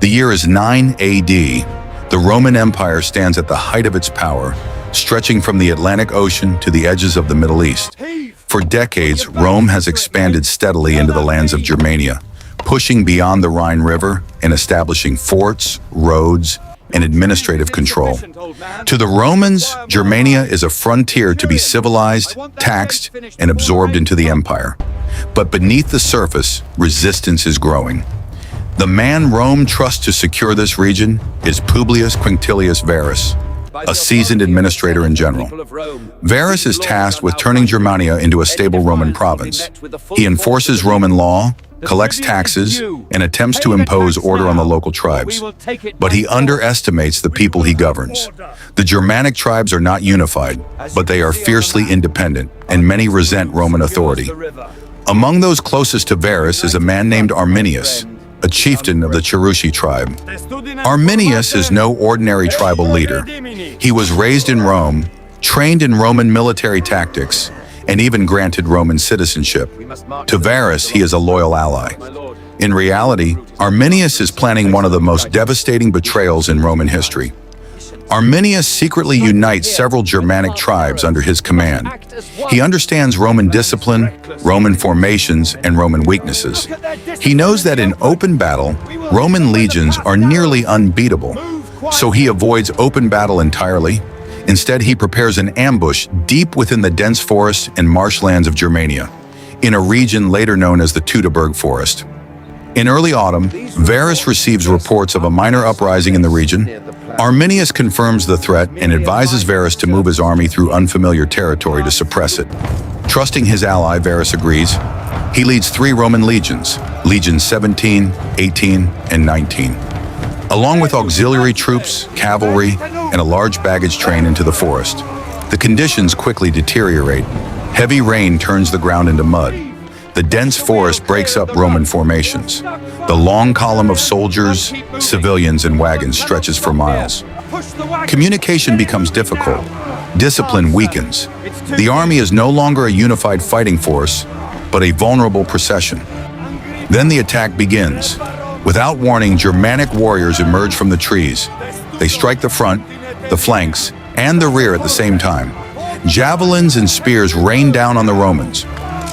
The year is 9 AD. The Roman Empire stands at the height of its power, stretching from the Atlantic Ocean to the edges of the Middle East. For decades, Rome has expanded steadily into the lands of Germania, pushing beyond the Rhine River and establishing forts, roads, and administrative control. To the Romans, Germania is a frontier to be civilized, taxed, and absorbed into the empire. But beneath the surface, resistance is growing. The man Rome trusts to secure this region is Publius Quinctilius Varus, a seasoned administrator in general. Varus is tasked with turning Germania into a stable Roman province. He enforces Roman law, collects taxes, and attempts to impose order on the local tribes. But he underestimates the people he governs. The Germanic tribes are not unified, but they are fiercely independent, and many resent Roman authority. Among those closest to Varus is a man named Arminius, a chieftain of the Cherusci tribe. Arminius is no ordinary tribal leader. He was raised in Rome, trained in Roman military tactics, and even granted Roman citizenship. To Varus, he is a loyal ally. In reality, Arminius is planning one of the most devastating betrayals in Roman history. Arminius secretly unites several Germanic tribes under his command. He understands Roman discipline, Roman formations, and Roman weaknesses. He knows that in open battle, Roman legions are nearly unbeatable, so he avoids open battle entirely. Instead, he prepares an ambush deep within the dense forest and marshlands of Germania, in a region later known as the Teutoburg Forest. In early autumn, Varus receives reports of a minor uprising in the region. Arminius confirms the threat and advises Varus to move his army through unfamiliar territory to suppress it. Trusting his ally, Varus agrees. He leads 3 Roman legions, legions 17, 18, and 19, along with auxiliary troops, cavalry, and a large baggage train into the forest. The conditions quickly deteriorate. Heavy rain turns the ground into mud. The dense forest breaks up Roman formations. The long column of soldiers, civilians, and wagons stretches for miles. Communication becomes difficult. Discipline weakens. The army is no longer a unified fighting force, but a vulnerable procession. Then the attack begins. Without warning, Germanic warriors emerge from the trees. They strike the front, the flanks, and the rear at the same time. Javelins and spears rain down on the Romans.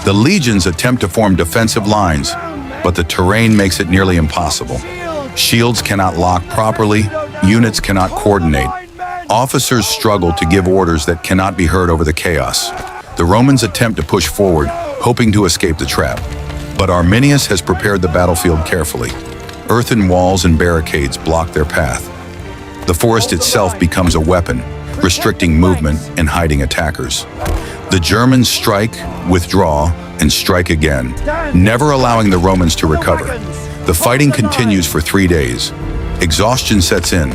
The legions attempt to form defensive lines, but the terrain makes it nearly impossible. Shields cannot lock properly, units cannot coordinate. Officers struggle to give orders that cannot be heard over the chaos. The Romans attempt to push forward, hoping to escape the trap. But Arminius has prepared the battlefield carefully. Earthen walls and barricades block their path. The forest itself becomes a weapon, restricting movement and hiding attackers. The Germans strike, withdraw, and strike again, never allowing the Romans to recover. The fighting continues for 3 days. Exhaustion sets in.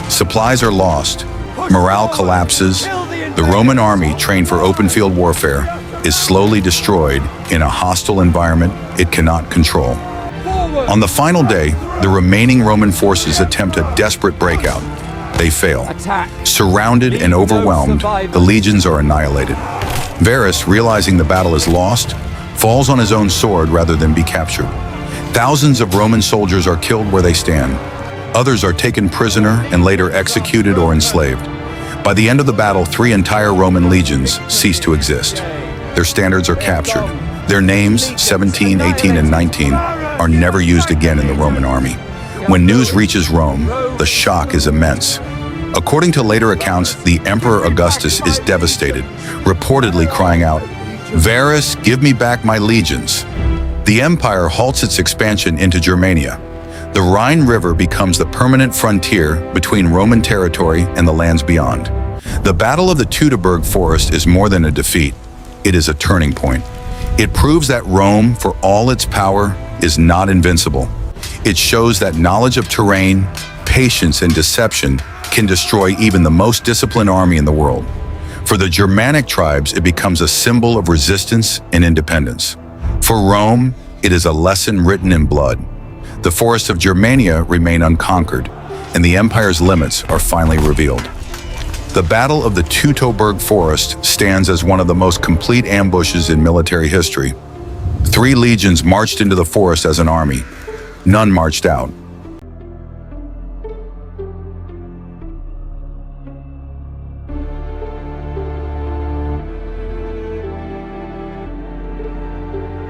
Supplies are lost. Morale collapses. The Roman army, trained for open field warfare, is slowly destroyed in a hostile environment it cannot control. On the final day, the remaining Roman forces attempt a desperate breakout. They fail. Surrounded and overwhelmed, the legions are annihilated. Varus, realizing the battle is lost, falls on his own sword rather than be captured. Thousands of Roman soldiers are killed where they stand. Others are taken prisoner and later executed or enslaved. By the end of the battle, 3 entire Roman legions cease to exist. Their standards are captured. Their names, 17, 18, and 19, are never used again in the Roman army. When news reaches Rome, the shock is immense. According to later accounts, the Emperor Augustus is devastated, reportedly crying out, "Varus, give me back my legions." The empire halts its expansion into Germania. The Rhine River becomes the permanent frontier between Roman territory and the lands beyond. The Battle of the Teutoburg Forest is more than a defeat. It is a turning point. It proves that Rome, for all its power, is not invincible. It shows that knowledge of terrain, patience, and deception can destroy even the most disciplined army in the world. For the Germanic tribes, it becomes a symbol of resistance and independence. For Rome, it is a lesson written in blood. The forests of Germania remain unconquered, and the empire's limits are finally revealed. The Battle of the Teutoburg Forest stands as one of the most complete ambushes in military history. 3 legions marched into the forest as an army. None marched out.